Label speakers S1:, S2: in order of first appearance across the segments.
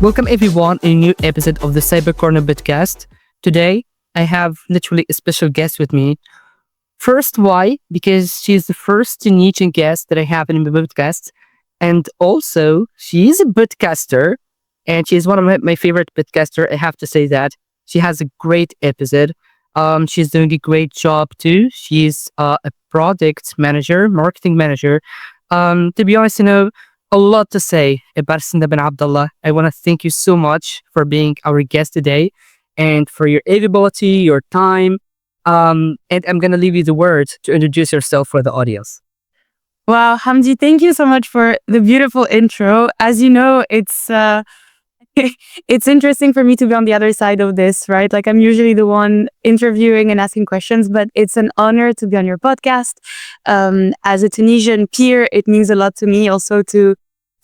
S1: Welcome everyone in a new episode of the Cyber Corner podcast. Today, I have literally a special guest with me. First, why? Because she's the first Tunisian guest that I have in my podcast. And also, she is a podcaster and she's one of my favorite podcaster. I have to say that. She has a great episode. She's doing a great job too. She's a product manager, marketing manager. To be honest, a lot to say about Senda Ben Abdallah. I want to thank you so much for being our guest today and for your availability, your time. And I'm going to leave you the word to introduce yourself for the audience.
S2: Wow, Hamdi, thank you so much for the beautiful intro. As you know, it's it's interesting for me to be on the other side of this, right? Like I'm usually the one interviewing and asking questions, but it's an honor to be on your podcast. As a Tunisian peer, it means a lot to me also to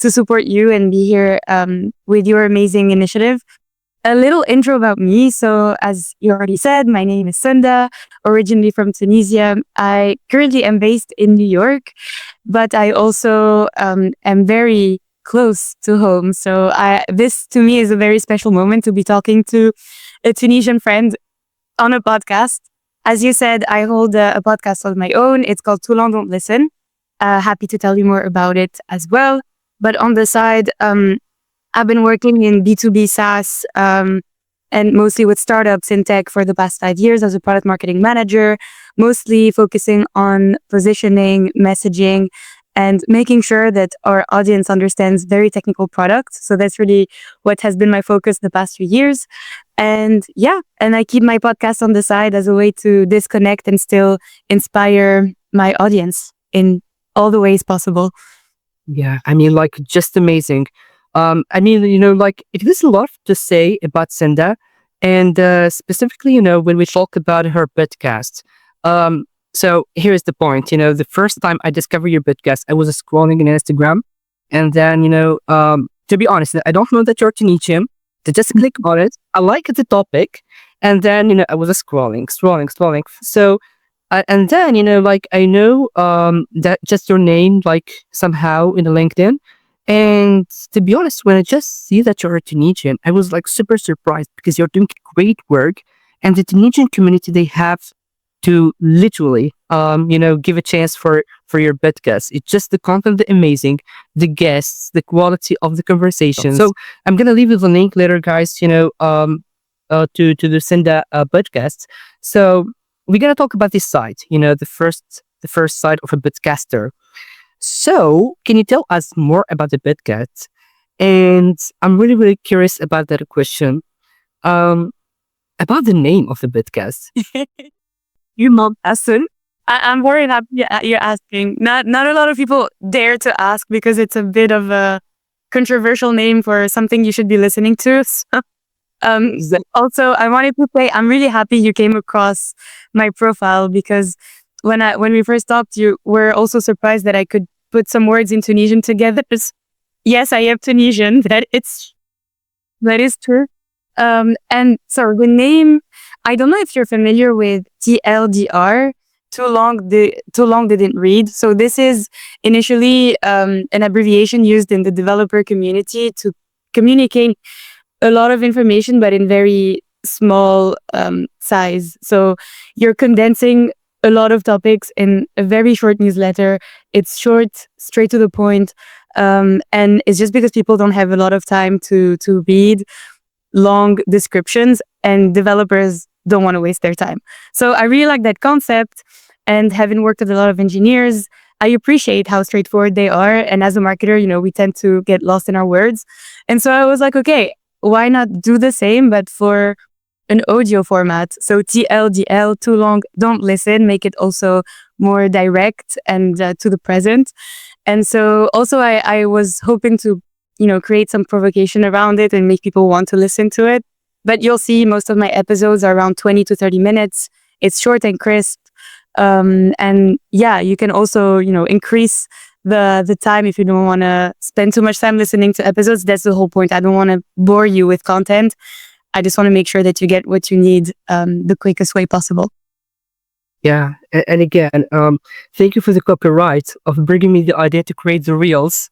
S2: support you and be here with your amazing initiative. A little intro about me. So as you already said, my name is Senda, originally from Tunisia. I currently am based in New York, but I also am very close to home. So this to me is a very special moment to be talking to a Tunisian friend on a podcast. As you said, I hold a podcast of my own. It's called Too Long Don't Listen. Happy to tell you more about it as well. But on the side, I've been working in B2B SaaS and mostly with startups in tech for the past 5 years as a product marketing manager, mostly focusing on positioning, messaging, and making sure that our audience understands very technical products. So that's really what has been my focus the past few years. And I keep my podcast on the side as a way to disconnect and still inspire my audience in all the ways possible.
S1: Yeah, just amazing. It is a lot to say about Senda, and specifically, when we talk about her podcast. So here's the point. The first time I discovered your podcast, I was scrolling on Instagram, and then, to be honest, I don't know that you're Tunisian. To just click on it, I like the topic, and then, I was scrolling. So, and then, I know that just your name, somehow in the LinkedIn. And to be honest, when I just see that you're a Tunisian, I was super surprised because you're doing great work. And the Tunisian community, they have to literally, give a chance for your podcast. It's just the content, the amazing, the guests, the quality of the conversation. So I'm going to leave you the link later, guys, to the Senda podcast. So we're going to talk about this side, the first side of a podcaster. So, can you tell us more about the podcast? And I'm really, really curious about that question. About the name of the podcast.
S2: You mom Asun. I'm very happy you're asking. Not a lot of people dare to ask because it's a bit of a controversial name for something you should be listening to. Also, I wanted to say I'm really happy you came across my profile because when we first talked, you were also surprised that I could put some words in Tunisian together. Yes, I am Tunisian. That is true. And so the name, I don't know if you're familiar with TLDR. Too long didn't read. So this is initially an abbreviation used in the developer community to communicate a lot of information, but in very small size. So you're condensing a lot of topics in a very short newsletter. It's short, straight to the point. And it's just because people don't have a lot of time to read long descriptions and developers don't want to waste their time. So I really like that concept, and having worked with a lot of engineers, I appreciate how straightforward they are. And as a marketer, we tend to get lost in our words. And so I was like, okay, why not do the same, but for an audio format? So TLDL, too long, don't listen, make it also more direct and to the present. And so also I was hoping to, create some provocation around it and make people want to listen to it. But you'll see most of my episodes are around 20 to 30 minutes. It's short and crisp. And you can also, increase the time if you don't want to spend too much time listening to episodes. That's the whole point. I don't want to bore you with content. I just want to make sure that you get what you need the quickest way possible.
S1: Yeah. And again, thank you for the copyright of bringing me the idea to create the reels.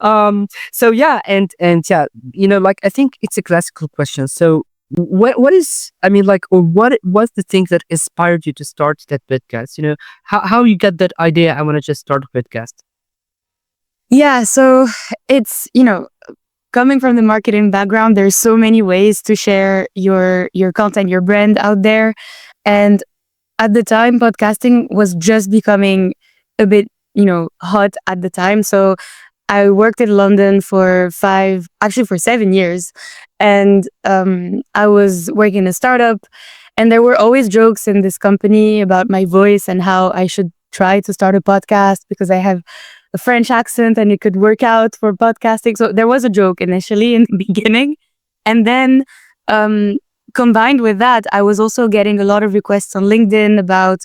S1: So yeah, and yeah, like I think it's a classical question. So what is, I mean, like, or what was the thing that inspired you to start that podcast? How you get that idea? I want to just start a podcast.
S2: Yeah, so it's, coming from the marketing background, there's so many ways to share your content, your brand out there. And at the time, podcasting was just becoming a bit, hot at the time. So I worked in London for 7 years. And I was working in a startup. And there were always jokes in this company about my voice and how I should try to start a podcast because I have a French accent and it could work out for podcasting. So there was a joke initially in the beginning. And then combined with that, I was also getting a lot of requests on LinkedIn about,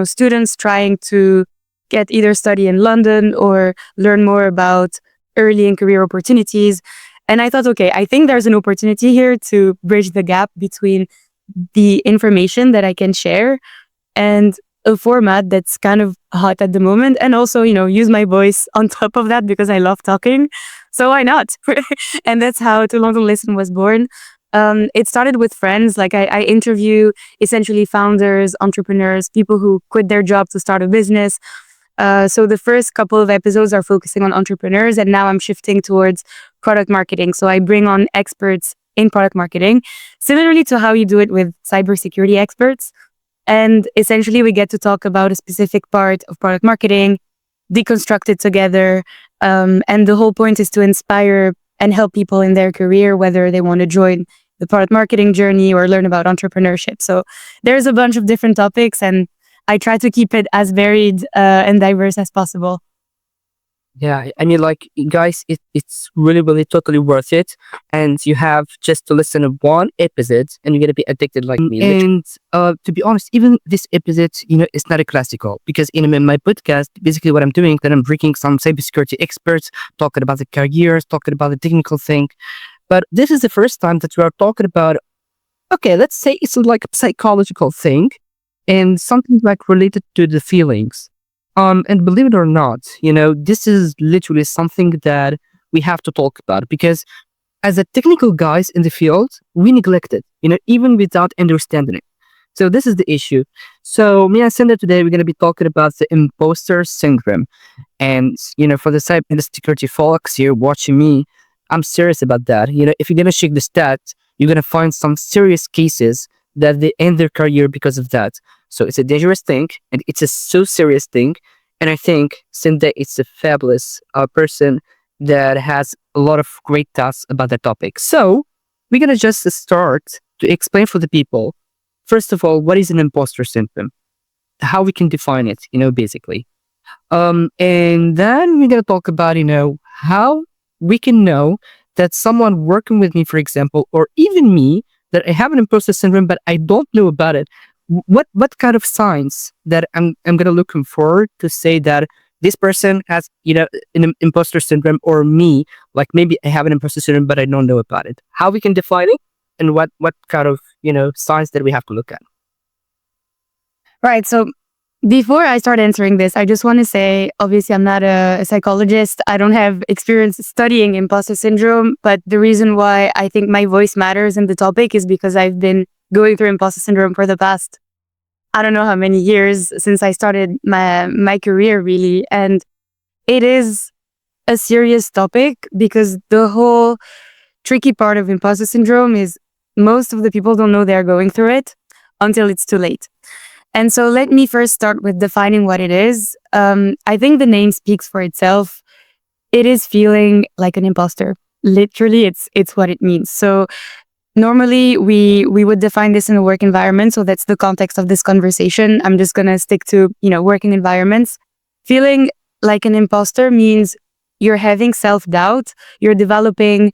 S2: students trying to get either study in London or learn more about early in career opportunities. And I thought, okay, I think there's an opportunity here to bridge the gap between the information that I can share and a format that's kind of hot at the moment, and also, use my voice on top of that because I love talking. So why not? And that's how To London Listen was born. It started with friends. Like I interview essentially founders, entrepreneurs, people who quit their job to start a business. So the first couple of episodes are focusing on entrepreneurs, and now I'm shifting towards product marketing. So I bring on experts in product marketing, similarly to how you do it with cybersecurity experts. And essentially, we get to talk about a specific part of product marketing, deconstruct it together. And the whole point is to inspire and help people in their career, whether they want to join the product marketing journey or learn about entrepreneurship. So there's a bunch of different topics, and I try to keep it as varied and diverse as possible.
S1: Yeah, I mean, like, guys, it's really, really totally worth it. And you have just to listen to one episode and you're going to be addicted like me. And to be honest, even this episode, it's not a classical because in my podcast, basically what I'm doing, that I'm bringing some cybersecurity experts, talking about the careers, talking about the technical thing. But this is the first time that we are talking about, okay, let's say it's like a psychological thing and something like related to the feelings. And believe it or not, this is literally something that we have to talk about because as a technical guys in the field, we neglect it, even without understanding it. So this is the issue. So me and Senda today, we're going to be talking about the imposter syndrome. And, for the cybersecurity folks here watching me, I'm serious about that. If you're going to check the stats, you're going to find some serious cases that they end their career because of that. So it's a dangerous thing, and it's a so serious thing. And I think Senda is a fabulous person that has a lot of great thoughts about that topic. So we're gonna just start to explain for the people. First of all, what is an imposter syndrome? How we can define it, basically. And then we're gonna talk about, how we can know that someone working with me, for example, or even me, that I have an imposter syndrome, but I don't know about it. What kind of signs that I'm gonna looking for to say that this person has an imposter syndrome, or me, like maybe I have an imposter syndrome but I don't know about it. How we can define it, and what kind of signs that we have to look at.
S2: Right. So before I start answering this, I just want to say, obviously, I'm not a psychologist. I don't have experience studying imposter syndrome, but the reason why I think my voice matters in the topic is because I've been going through imposter syndrome for the past, I don't know how many years since I started my career, really. And it is a serious topic because the whole tricky part of imposter syndrome is most of the people don't know they're going through it until it's too late. And so let me first start with defining what it is. I think the name speaks for itself. It is feeling like an imposter. Literally, it's what it means. So normally, we would define this in a work environment. So that's the context of this conversation. I'm just going to stick to, working environments. Feeling like an imposter means you're having self-doubt. You're developing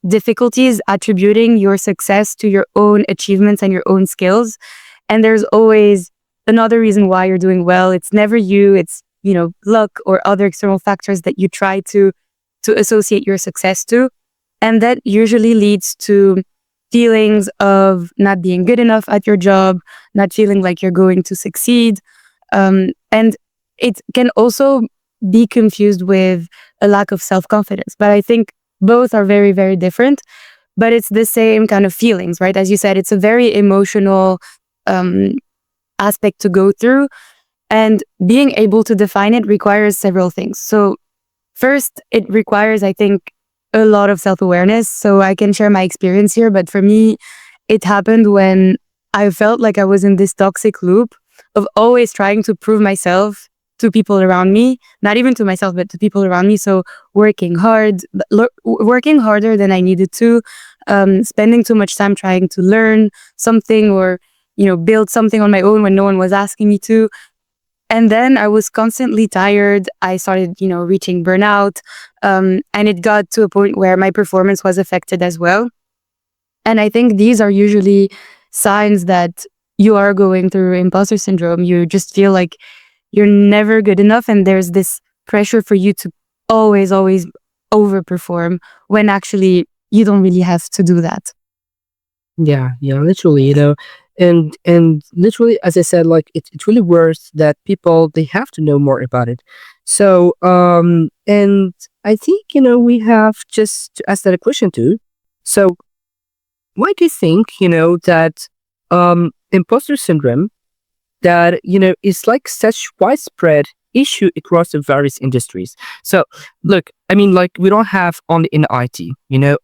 S2: difficulties attributing your success to your own achievements and your own skills. And there's always another reason why you're doing well. It's never you. It's, luck or other external factors that you try to associate your success to. And that usually leads to feelings of not being good enough at your job, not feeling like you're going to succeed. And it can also be confused with a lack of self-confidence. But I think both are very, very different, but it's the same kind of feelings, right? As you said, it's a very emotional um, aspect to go through, and being able to define it requires several things. So first, it requires, I think, a lot of self-awareness. So I can share my experience here, but for me, it happened when I felt like I was in this toxic loop of always trying to prove myself to people around me, not even to myself, but to people around me. So working hard, working harder than I needed to, spending too much time trying to learn something or, build something on my own when no one was asking me to. And then I was constantly tired. I started, reaching burnout. And it got to a point where my performance was affected as well. And I think these are usually signs that you are going through imposter syndrome. You just feel like you're never good enough. And there's this pressure for you to always, always overperform when actually you don't really have to do that.
S1: Yeah, literally, and literally, as I said, like it's really worth that people they have to know more about it. So, and I think we have just to ask that a question too. So, why do you think that imposter syndrome that is like such widespread issue across the various industries? So look, I mean, like we don't have only in IT,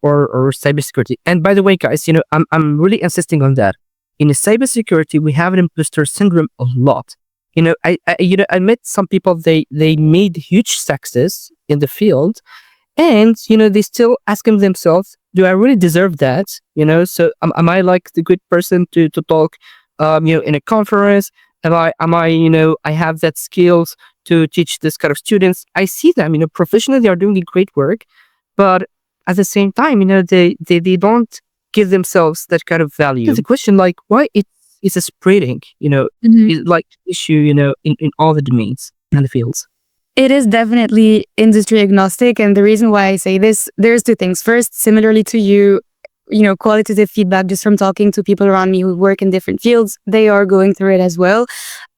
S1: or cybersecurity. And by the way, guys, I'm really insisting on that. In the cybersecurity, we have an imposter syndrome a lot. I met some people, they made huge success in the field, and they still asking themselves, do I really deserve that? So am I like the good person to talk in a conference? Am I I have that skills to teach this kind of students? I see them, professionally they are doing great work, but at the same time, they don't give themselves that kind of value. It's a question like why it's a spreading, like issue, in all the domains and the fields.
S2: It is definitely industry agnostic. And the reason why I say this, there's two things. First, similarly to you, qualitative feedback just from talking to people around me who work in different fields, they are going through it as well.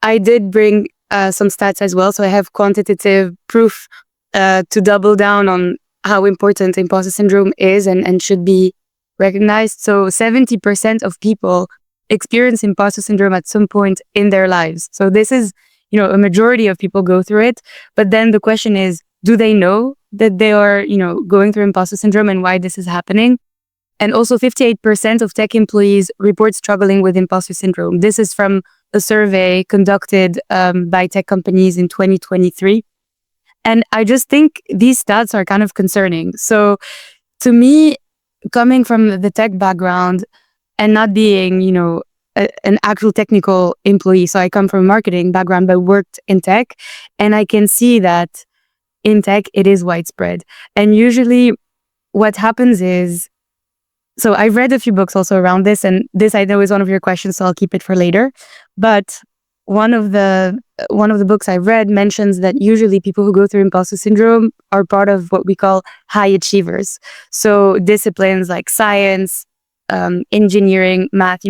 S2: I did bring some stats as well. So I have quantitative proof to double down on how important imposter syndrome is and should be recognized. So 70% of people experience imposter syndrome at some point in their lives. So this is, a majority of people go through it. But then the question is, do they know that they are, going through imposter syndrome and why this is happening? And also 58% of tech employees report struggling with imposter syndrome. This is from a survey conducted by tech companies in 2023. And I just think these stats are kind of concerning. So to me, coming from the tech background and not being, an actual technical employee. So I come from a marketing background, but worked in tech. And I can see that in tech, it is widespread. And usually what happens is, so I've read a few books also around this, and this I know is one of your questions, so I'll keep it for later. But one of the books I've read mentions that usually people who go through imposter syndrome are part of what we call high achievers. So disciplines like science, engineering, math,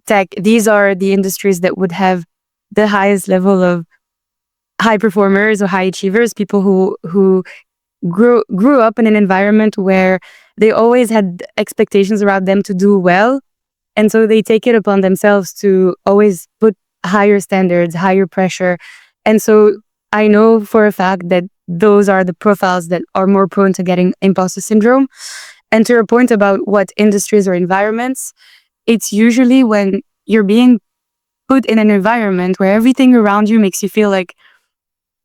S2: tech, these are the industries that would have the highest level of high performers or high achievers, people who grew up in an environment where they always had expectations around them to do well. And so they take it upon themselves to always put higher standards, higher pressure. And so I know for a fact that those are the profiles that are more prone to getting imposter syndrome. And to your point about what industries or environments, it's usually when you're being put in an environment where everything around you makes you feel like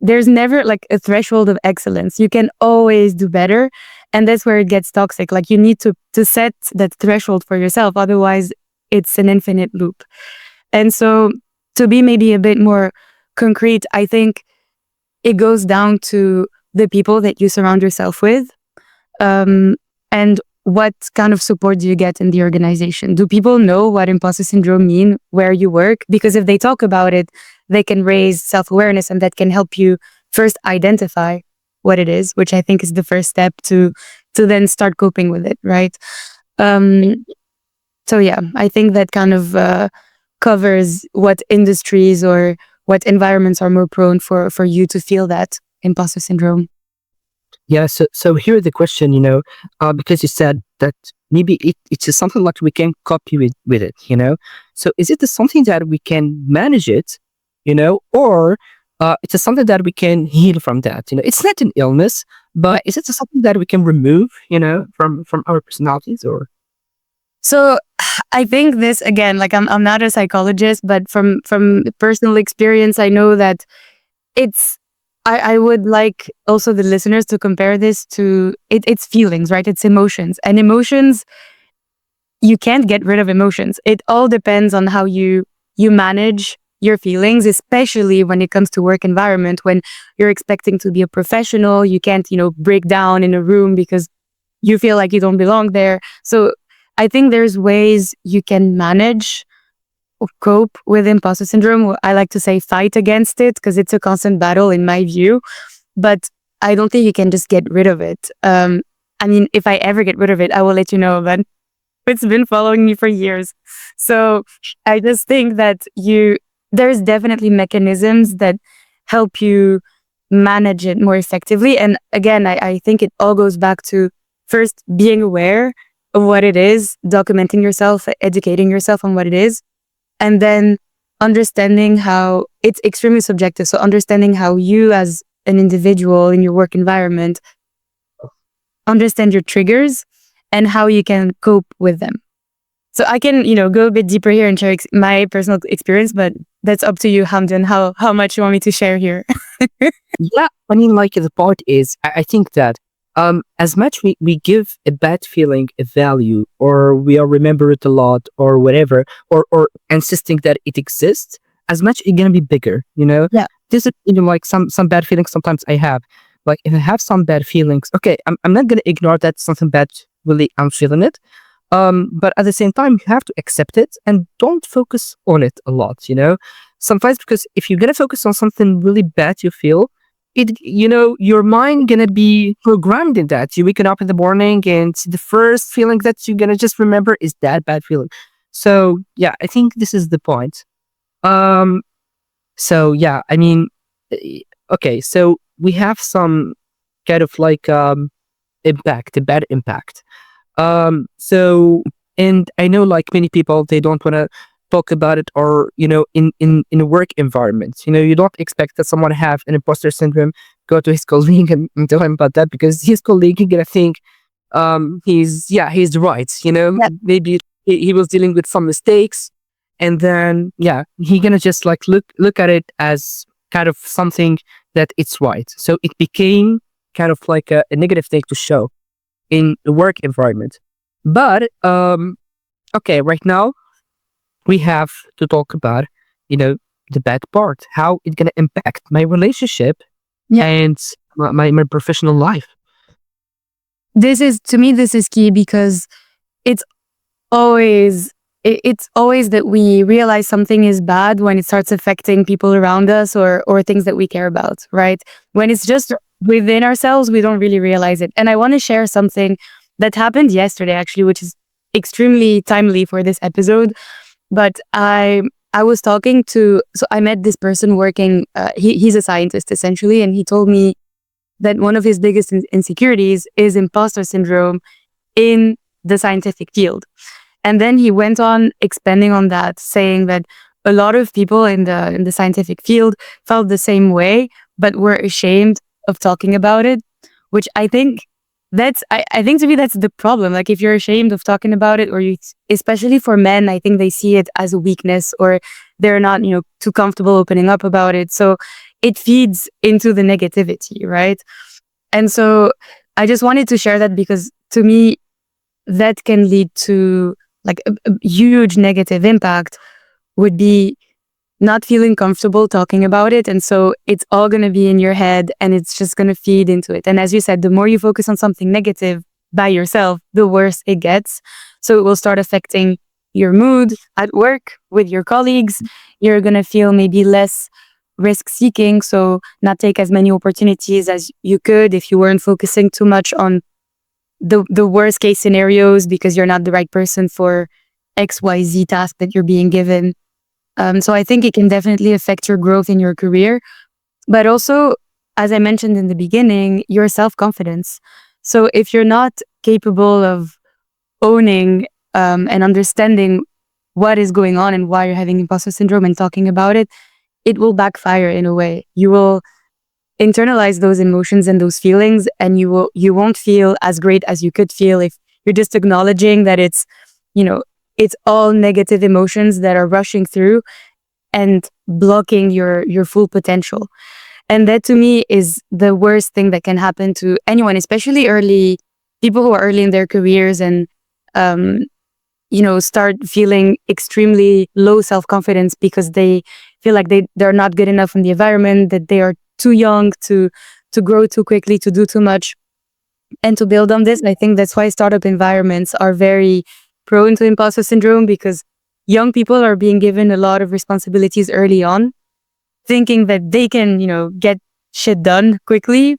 S2: there's never like a threshold of excellence. You can always do better. And that's where it gets toxic. Like you need to set that threshold for yourself. Otherwise, it's an infinite loop. And so to be maybe a bit more concrete, I think it goes down to the people that you surround yourself with. And what kind of support do you get in the organization? Do people know what imposter syndrome mean where you work? Because if they talk about it, they can raise self-awareness, and that can help you first identify what it is, which I think is the first step to then start coping with it, right? So yeah, I think that kind of covers what industries or what environments are more prone for you to feel that imposter syndrome.
S1: Yeah, so here the question, because you said that maybe it's just something like we can copy with it, So is it something that we can manage it, or it's just something that we can heal from that? It's not an illness, but is it just something that we can remove, from our personalities, or?
S2: So I think this again, like I'm not a psychologist, but from personal experience, I know that it's I would like also the listeners to compare this to it's feelings, right? It's emotions. And emotions, you can't get rid of emotions. It all depends on how you manage your feelings, especially when it comes to work environment, when you're expecting to be a professional, you can't, break down in a room because you feel like you don't belong there. So I think there's ways you can manage or cope with imposter syndrome. I like to say fight against it because it's a constant battle in my view, but I don't think you can just get rid of it. I mean, if I ever get rid of it, I will let you know, but it's been following me for years. So I just think that there's definitely mechanisms that help you manage it more effectively. And again, I think it all goes back to first being aware of what it is, documenting yourself, educating yourself on what it is, and then understanding how it's extremely subjective. So understanding how you as an individual in your work environment understand your triggers and how you can cope with them. So I can, go a bit deeper here and share my personal experience, but that's up to you, Hamdan, how much you want me to share here.
S1: Yeah, I mean, like the point is, I think that as much we give a bad feeling a value, or we are remember it a lot, or whatever, or insisting that it exists, as much it's gonna be bigger.
S2: Yeah.
S1: This is like some bad feelings. Sometimes I have, like, if I have some bad feelings, okay, I'm not gonna ignore that something bad. Really, I'm feeling it. But at the same time, you have to accept it and don't focus on it a lot. Sometimes, because if you're gonna focus on something really bad you feel, your mind gonna be programmed in that. You waking up in the morning and the first feeling that you're gonna just remember is that bad feeling. So yeah, I think this is the point. Um, so yeah, I mean, okay, so we have some kind of like impact, a bad impact. So, and I know like many people, they don't want to talk about it, or, in a work environment, you don't expect that someone have an imposter syndrome, go to his colleague and tell him about that, because his colleague is gonna think, he's right,
S2: Yeah.
S1: maybe he was dealing with some mistakes, and then, yeah, he gonna just like look at it as kind of something that it's right. So it became kind of like a negative thing to show in the work environment. But okay, right now we have to talk about, the bad part, how it's gonna impact my relationship
S2: Yeah.
S1: and my professional life.
S2: To me, this is key because it's always it's always that we realize something is bad when it starts affecting people around us or things that we care about, right? When it's just within ourselves, we don't really realize it. And I want to share something that happened yesterday, actually, which is extremely timely for this episode. But I was talking to, so I met this person working, he's a scientist essentially, and he told me that one of his biggest insecurities is imposter syndrome in the scientific field. And then he went on expanding on that, saying that a lot of people in the scientific field felt the same way, but were ashamed of talking about it, which I think I think to me that's the problem. Like if you're ashamed of talking about it, or you, especially for men, I think they see it as a weakness, or they're not, too comfortable opening up about it. So it feeds into the negativity, right? And so I just wanted to share that because to me, that can lead to like a huge negative impact would be not feeling comfortable talking about it. And so it's all going to be in your head and it's just going to feed into it. And as you said, the more you focus on something negative by yourself, the worse it gets. So it will start affecting your mood at work with your colleagues. You're going to feel maybe less risk seeking. So not take as many opportunities as you could if you weren't focusing too much on the worst case scenarios because you're not the right person for XYZ task that you're being given. So I think it can definitely affect your growth in your career. But also, as I mentioned in the beginning, your self-confidence. So if you're not capable of owning and understanding what is going on and why you're having imposter syndrome and talking about it, it will backfire in a way. You will internalize those emotions and those feelings, and you won't feel as great as you could feel if you're just acknowledging that it's all negative emotions that are rushing through and blocking your full potential. And that to me is the worst thing that can happen to anyone, especially early people who are early in their careers and um, start feeling extremely low self-confidence because they feel like they're not good enough in the environment, that they are too young to grow too quickly, to do too much. And to build on this, I think that's why startup environments are very prone to imposter syndrome, because young people are being given a lot of responsibilities early on, thinking that they can, get shit done quickly,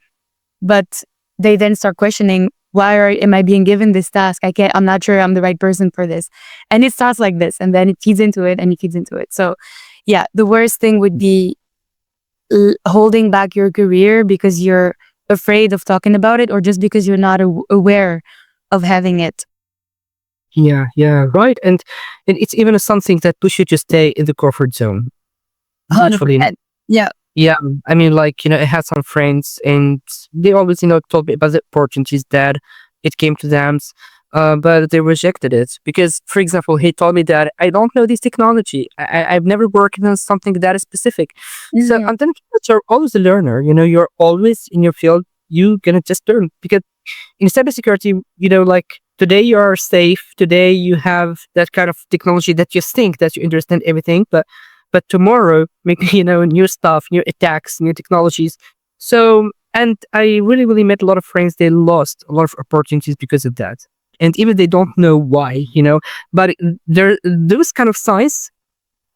S2: but they then start questioning, am I being given this task? I'm not sure I'm the right person for this. And it starts like this, and then it feeds into it and it feeds into it. So yeah, the worst thing would be holding back your career because you're afraid of talking about it, or just because you're not aware of having it.
S1: Yeah, right. And it's even something that pushes you to stay in the comfort zone. Actually,
S2: 100%. Yeah.
S1: yeah. I mean, like, I had some friends and they always, told me about the opportunities that it came to them, but they rejected it because, for example, he told me that I don't know this technology. I've never worked on something that is specific. So
S2: Yeah.
S1: I'm thinking that you're always a learner. You're always in your field. You gonna just learn because in cybersecurity, like today you are safe. Today you have that kind of technology that you think that you understand everything, but tomorrow, maybe, new stuff, new attacks, new technologies. So, and I really, really met a lot of friends. They lost a lot of opportunities because of that. And even they don't know why, but those kind of signs,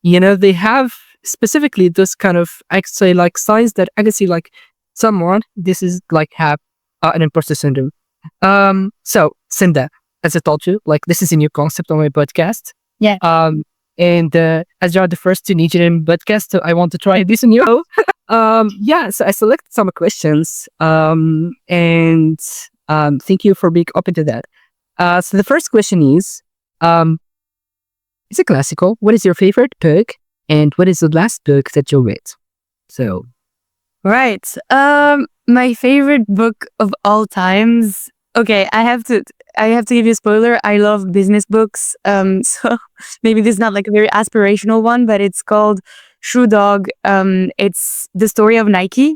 S1: they have specifically this kind of, I could say, like signs that I can see like someone, this is like have an imposter syndrome. So Senda, as I told you, like this is a new concept on my podcast.
S2: Yeah.
S1: And as you're the first Tunisian podcast, so I want to try this on you. Yeah, so I selected some questions. And thank you for being open to that. So the first question is a classical. What is your favorite book, and what is the last book that you read? So
S2: Right. My favorite book of all times. Okay, I have to give you a spoiler. I love business books. So maybe this is not like a very aspirational one, but it's called Shoe Dog. It's the story of Nike.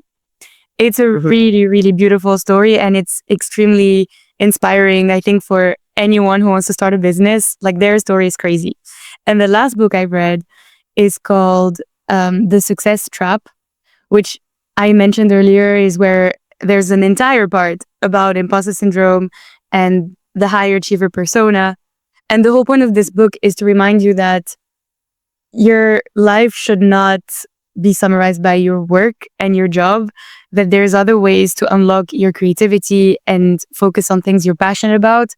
S2: It's a really, really beautiful story, and it's extremely inspiring, I think, for anyone who wants to start a business. Like, their story is crazy. And the last book I read is called The Success Trap, which I mentioned earlier, is where there's an entire part about imposter syndrome and the high achiever persona. And the whole point of this book is to remind you that your life should not be summarized by your work and your job, that there's other ways to unlock your creativity and focus on things you're passionate about,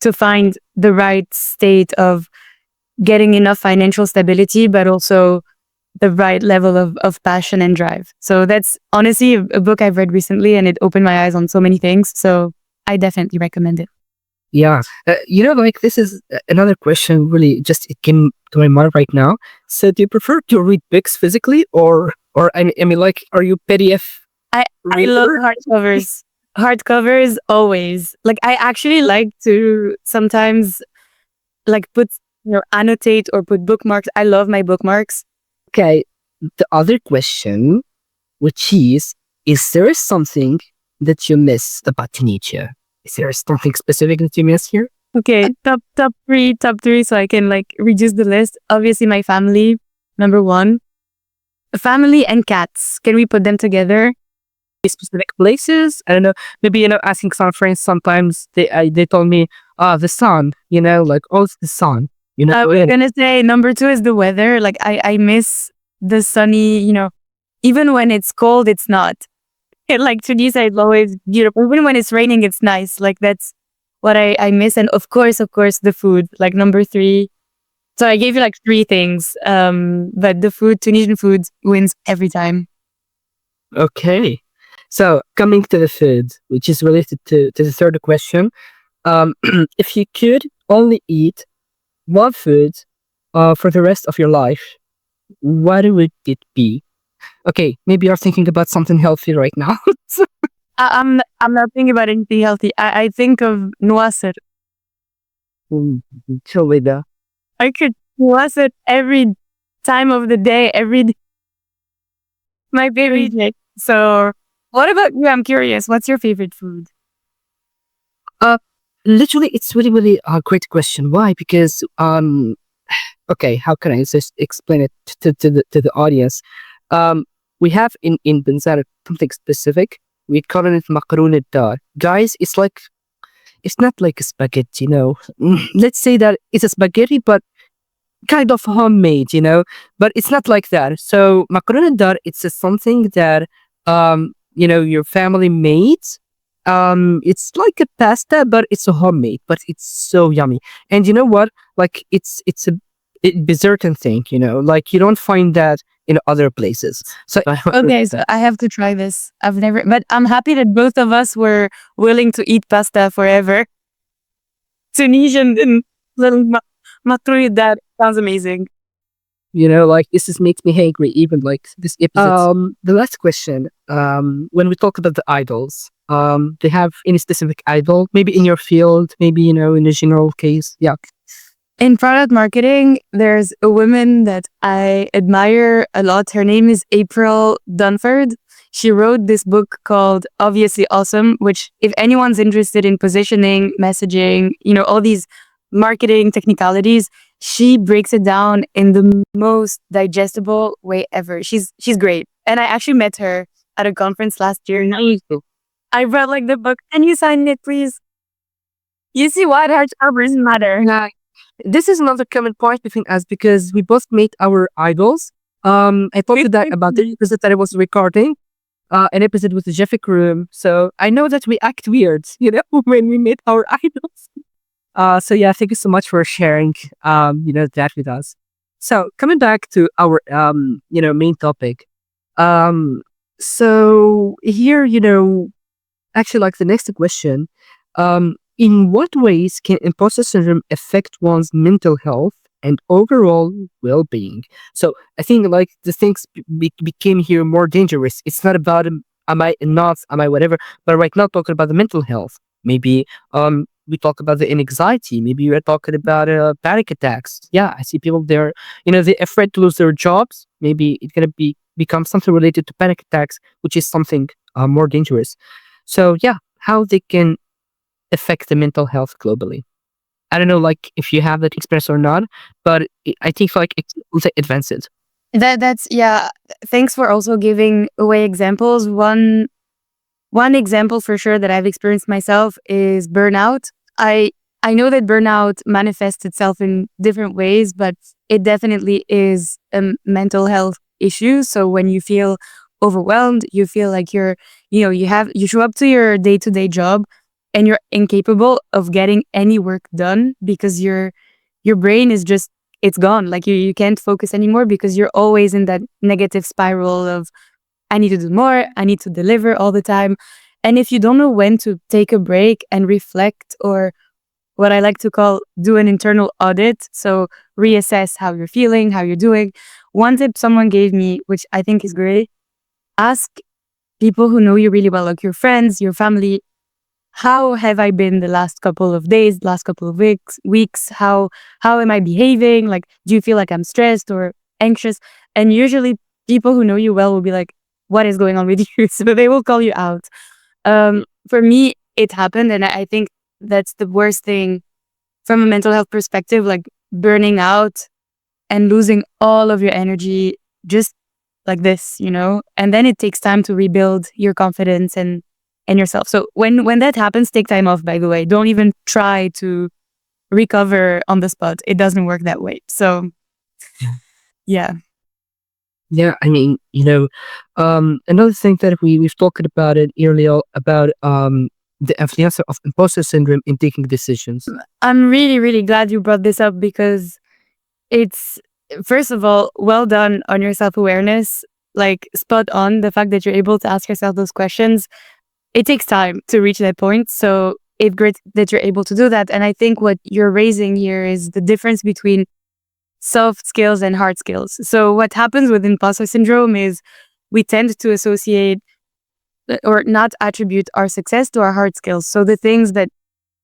S2: to find the right state of getting enough financial stability, but also the right level of passion and drive. So that's honestly a book I've read recently, and it opened my eyes on so many things. So I definitely recommend it.
S1: yeah, like this is another question. Really, just it came to my mind right now. So, do you prefer to read books physically, or I mean, like, are you PDF
S2: I love
S1: reader?
S2: hardcovers. Hardcovers always. Like, I actually like to sometimes like annotate or put bookmarks. I love my bookmarks.
S1: Okay. The other question, which is there something that you miss about Tunisia? Is there something specific that you miss here?
S2: Okay, top three, so I can like reduce the list. Obviously, my family, number one. Family and cats. Can we put them together?
S1: Specific places. I don't know. Maybe asking some friends. Sometimes they told me, the sun. Like, oh, it's the sun.
S2: I was gonna say number two is the weather. Like, I miss the sunny. Even when it's cold, it's not. Like, Tunisia is always beautiful. Even when it's raining, it's nice. Like, that's what I miss. And of course, the food. Like, number three. So I gave you like three things. But the food, Tunisian food, wins every time.
S1: Okay. So coming to the food, which is related to the third question, if you could only eat one food for the rest of your life, what would it be? Okay, maybe you're thinking about something healthy right now.
S2: I'm not thinking about anything healthy. I think of noisette.
S1: Mm, chill with that.
S2: I could noisette every time of the day, my favorite day. So what about you? I'm curious. What's your favorite food?
S1: Uh, Literally, it's really, really a great question. Why? Because okay, how can I just explain it to the audience? We have in Benzara something specific. We call it macaroon dar. Guys, it's not like a spaghetti, Let's say that it's a spaghetti, but kind of homemade, but it's not like that. So macaroon dar, it's a something that your family made. It's like a pasta, but it's a homemade, but it's so yummy. And you know what? Like it's a desserting thing, like you don't find that in other places. So
S2: Okay, so I have to try this. I've never, but I'm happy that both of us were willing to eat pasta forever. Tunisian and little matroui, that sounds amazing.
S1: like this just makes me hungry, even like this episode. The last question, when we talk about the idols, do you have any specific idol, maybe in your field, maybe in a general case? Yeah.
S2: In product marketing, there's a woman that I admire a lot. Her name is April Dunford. She wrote this book called Obviously Awesome, which if anyone's interested in positioning, messaging, all these marketing technicalities, she breaks it down in the most digestible way ever. She's great. And I actually met her at a conference last year. I read like the book. Can you sign it, please? You see why heart arbors matter.
S1: This is another common point between us because we both made our idols. I talked to that about the episode that I was recording, an episode with the Jeffrey Room. So I know that we act weird, when we made our idols. So yeah, thank you so much for sharing, that with us. So coming back to our, main topic. So here, actually, like the next question, in what ways can imposter syndrome affect one's mental health and overall well-being? So I think like the things became here more dangerous. It's not about am I not, am I whatever, but right now talking about the mental health. Maybe we talk about the anxiety. Maybe we're talking about panic attacks. Yeah, I see people there, they're afraid to lose their jobs. Maybe it's gonna become something related to panic attacks, which is something more dangerous. So yeah, how they can affect the mental health globally. I don't know, like if you have that experience or not, but I think like it's advanced.
S2: That's yeah. Thanks for also giving away examples. One example for sure that I've experienced myself is burnout. I know that burnout manifests itself in different ways, but it definitely is a mental health issue. So when you feel overwhelmed, you feel like you show up to your day-to-day job and you're incapable of getting any work done because your brain is just, it's gone. Like you can't focus anymore because you're always in that negative spiral of I need to do more, I need to deliver all the time. And if you don't know when to take a break and reflect, or what I like to call do an internal audit, so reassess how you're feeling, how you're doing. One tip someone gave me, which I think is great, ask people who know you really well, like your friends, your family, how have I been the last couple of days, last couple of weeks? How am I behaving? Like, do you feel like I'm stressed or anxious? And usually people who know you well will be like, what is going on with you? So they will call you out. For me, it happened. And I think that's the worst thing from a mental health perspective, like burning out and losing all of your energy just like this, and then it takes time to rebuild your confidence and yourself. So when that happens, take time off, by the way. Don't even try to recover on the spot. It doesn't work that way. So yeah.
S1: Yeah, I mean, another thing that we've talked about it earlier about the influence of imposter syndrome in taking decisions.
S2: I'm really, really glad you brought this up because it's, first of all, well done on your self-awareness. like spot on. The fact that you're able to ask yourself those questions, it takes time to reach that point. So it's great that you're able to do that. And I think what you're raising here is the difference between soft skills and hard skills. So what happens with imposter syndrome is we tend to associate or not attribute our success to our hard skills. So the things that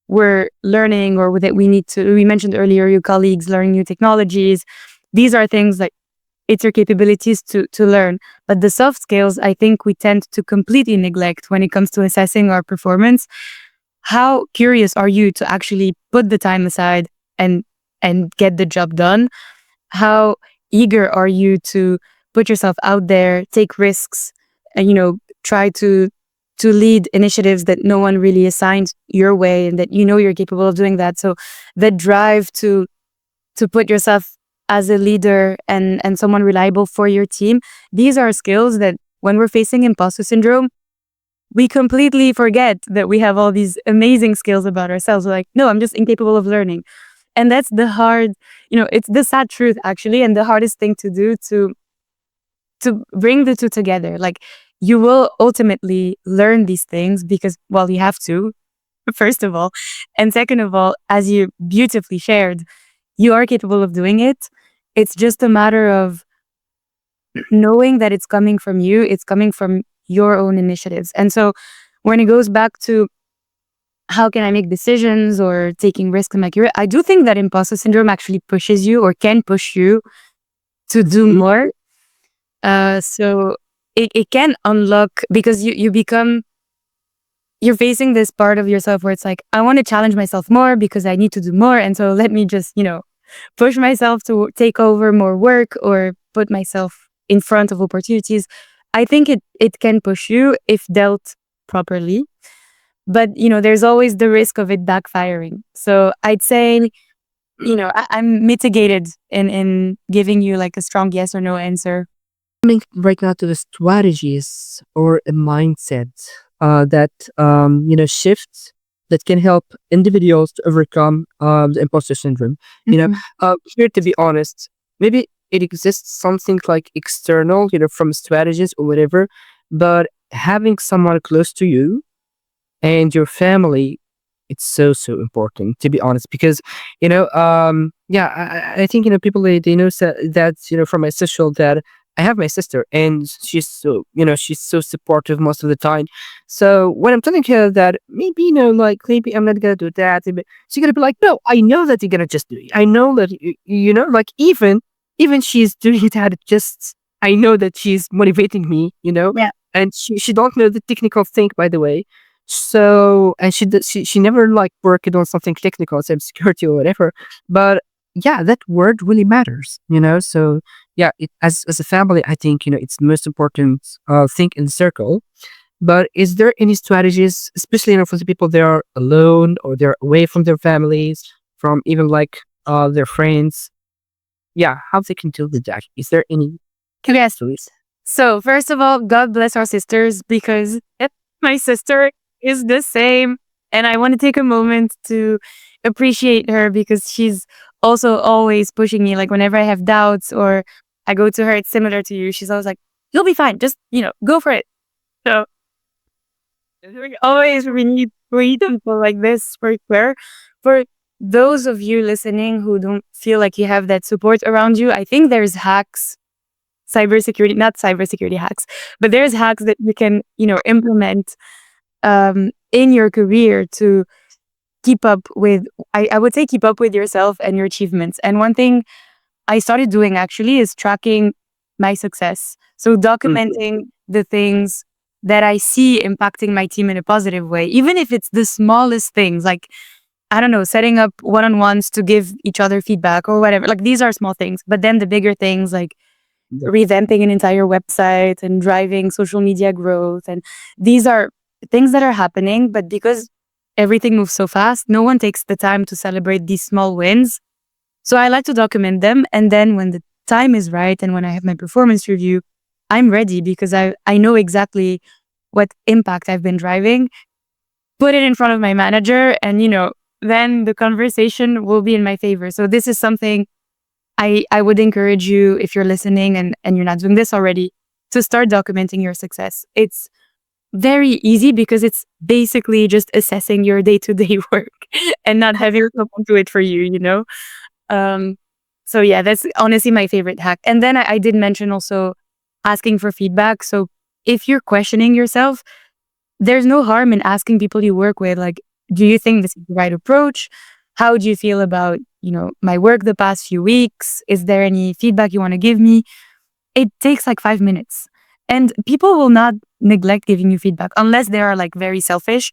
S2: we're learning or that we mentioned earlier, your colleagues learning new technologies, these are things like it's your capabilities to learn. But the soft skills, I think we tend to completely neglect when it comes to assessing our performance. How curious are you to actually put the time aside and get the job done? How eager are you to put yourself out there, take risks, and try to lead initiatives that no one really assigned your way and that you're capable of doing that. So the drive to put yourself as a leader and someone reliable for your team, these are skills that when we're facing imposter syndrome, we completely forget that we have all these amazing skills about ourselves. We're like, no, I'm just incapable of learning. And that's the hard, it's the sad truth actually, and the hardest thing to do to bring the two together. Like, you will ultimately learn these things because, well, you have to, first of all. And second of all, as you beautifully shared, you are capable of doing it. It's just a matter of knowing that it's coming from you. It's coming from your own initiatives. And so when it goes back to how can I make decisions or taking risks in my career, I do think that imposter syndrome actually pushes you or can push you to do more. So it can unlock, because you're facing this part of yourself where it's like, I want to challenge myself more because I need to do more. And so let me just, push myself to take over more work or put myself in front of opportunities. I think it can push you if dealt properly. But, there's always the risk of it backfiring. So I'd say, I'm mitigated in giving you like a strong yes or no answer.
S1: Coming right now to the strategies or a mindset that shifts that can help individuals to overcome the imposter syndrome. Here, to be honest, maybe it exists something like external, from strategies or whatever, but having someone close to you and your family, it's so important, to be honest, because I think people they know that from my social that I have my sister, and she's so supportive most of the time. So when I'm telling her that maybe like maybe I'm not gonna do that, she's gonna be like, no, I know that you're gonna just do it. I know that like even she's doing that, just I know that she's motivating me,
S2: Yeah.
S1: and she don't know the technical thing, by the way. So, and she never like worked on something technical, cybersecurity or whatever. But yeah, that word really matters, So yeah, as a family, I think it's the most important thing in the circle. But is there any strategies, especially for the people that are alone or they're away from their families, from even like their friends? Yeah, how they can deal with that? Is there any
S2: Yes.
S1: stories?
S2: So first of all, God bless our sisters, because my sister is the same. And I want to take a moment to appreciate her because she's also always pushing me. Like whenever I have doubts or I go to her, it's similar to you. She's always like, you'll be fine. Just, go for it. So we need people like this for Claire. For those of you listening who don't feel like you have that support around you, I think there's hacks, not cybersecurity hacks, but there's hacks that you can, implement in your career to keep up with, I would say keep up with yourself and your achievements. And one thing I started doing actually is tracking my success. So documenting the things that I see impacting my team in a positive way, even if it's the smallest things, like, I don't know, setting up one-on-ones to give each other feedback or whatever. Like these are small things, but then the bigger things like revamping an entire website and driving social media growth. And these are things that are happening, but because everything moves so fast, no one takes the time to celebrate these small wins. So I like to document them. And then when the time is right and when I have my performance review, I'm ready because I know exactly what impact I've been driving, put it in front of my manager, and, then the conversation will be in my favor. So this is something I would encourage you, if you're listening and you're not doing this already, to start documenting your success. It's very easy because it's basically just assessing your day-to-day work and not having someone do it for you, you know? So yeah, that's honestly my favorite hack. And then I did mention also asking for feedback. So if you're questioning yourself, there's no harm in asking people you work with, like, do you think this is the right approach? How do you feel about, my work the past few weeks? Is there any feedback you want to give me? It takes like 5 minutes. And people will not neglect giving you feedback unless they are like very selfish,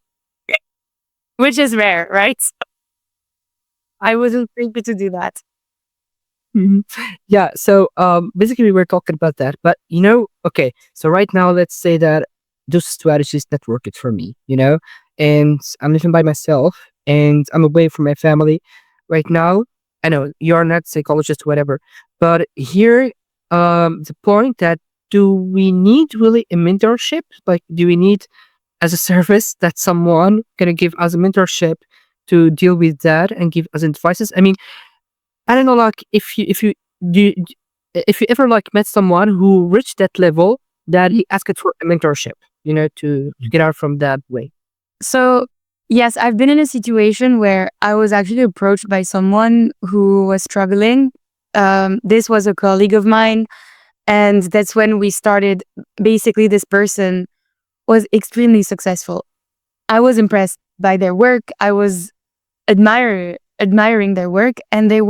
S2: which is rare, right? So I wasn't able to do that.
S1: Mhm. Yeah. So basically, we were talking about that, but okay. So right now, let's say that those strategies that worked for me, and I'm living by myself, and I'm away from my family right now. I know you're not psychologist, whatever, but here, the point that do we need really a mentorship? Like, do we need as a service that someone gonna give us a mentorship to deal with that and give us advices? I mean, I don't know, like do, if you ever like met someone who reached that level that he asked for a mentorship, to get out from that way.
S2: So, yes, I've been in a situation where I was actually approached by someone who was struggling. This was a colleague of mine, and that's when we started. Basically, this person was extremely successful. I was impressed by their work. I was admiring their work, and they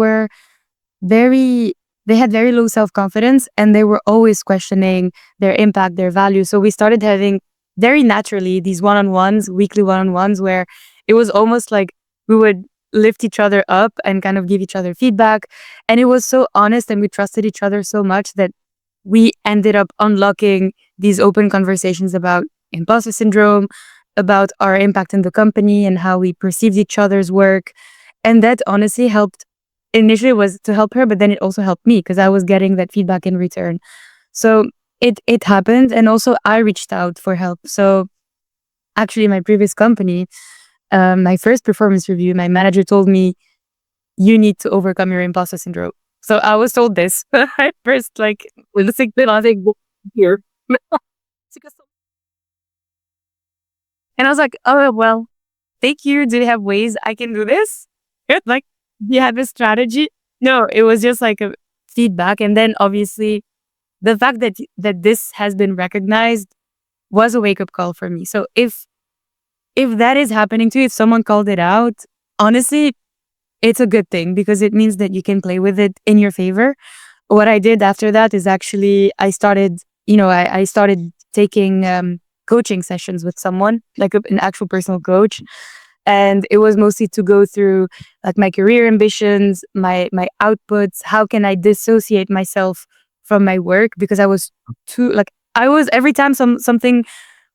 S2: had very low self-confidence, and they were always questioning their impact, their value. So we started having very naturally these one-on-ones, weekly one-on-ones, where it was almost like we would lift each other up and kind of give each other feedback. And it was so honest, and we trusted each other so much that we ended up unlocking these open conversations about imposter syndrome, about our impact in the company and how we perceived each other's work. And that honestly helped. Initially was to help her, but then it also helped me because I was getting that feedback in return. So it happened. And also I reached out for help. So actually my previous company, my first performance review, my manager told me, you need to overcome your imposter syndrome. So I was told this at first, like, let's take the nothing here. And I was like, oh, well, thank you. Do they have ways I can do this? Like, do you have a strategy? No, it was just like a feedback. And then obviously the fact that this has been recognized was a wake-up call for me. So if that is happening to you, if someone called it out, honestly, it's a good thing because it means that you can play with it in your favor. What I did after that is actually I started taking coaching sessions with someone, like an actual personal coach. And it was mostly to go through like my career ambitions, my outputs. How can I dissociate myself from my work? Because I was every time something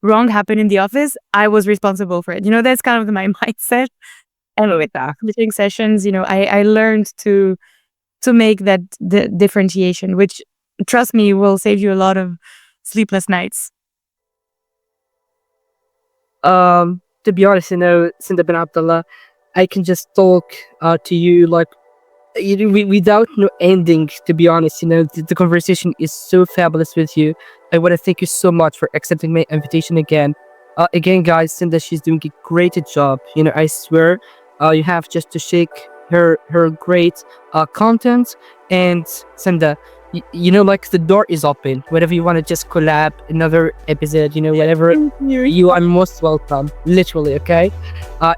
S2: wrong happened in the office, I was responsible for it. That's kind of my mindset. And with that coaching sessions, I learned to make that differentiation, which, trust me, will save you a lot of sleepless nights.
S1: To be honest, Senda Ben Abdallah, I can just talk to you like without no ending. To be honest, the conversation is so fabulous with you. I want to thank you so much for accepting my invitation again. Again, guys, Senda, she's doing a great job. I swear, you have just to shake her great content. And Senda, like the door is open. Whenever you want to just collab another episode, whatever, you are most welcome. Literally, okay?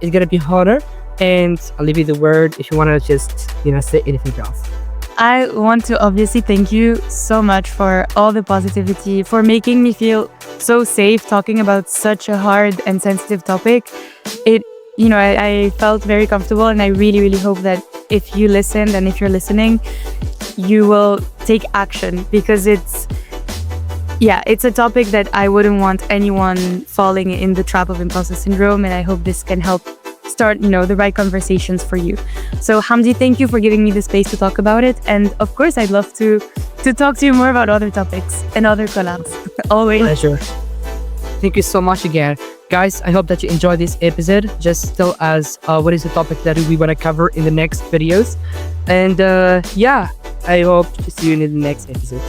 S1: It's gonna be honor, and I'll leave you the word if you want to just, say anything else.
S2: I want to obviously thank you so much for all the positivity, for making me feel so safe talking about such a hard and sensitive topic. I felt very comfortable, and I really, really hope that if you listened and if you're listening, you will take action, because it's a topic that I wouldn't want anyone falling in the trap of imposter syndrome. And I hope this can help start, the right conversations for you. So Hamdi, thank you for giving me the space to talk about it. And of course, I'd love to talk to you more about other topics and other collabs. Always.
S1: Pleasure. Thank you so much again. Guys, I hope that you enjoyed this episode. Just tell us what is the topic that we want to cover in the next videos. And I hope to see you in the next episode.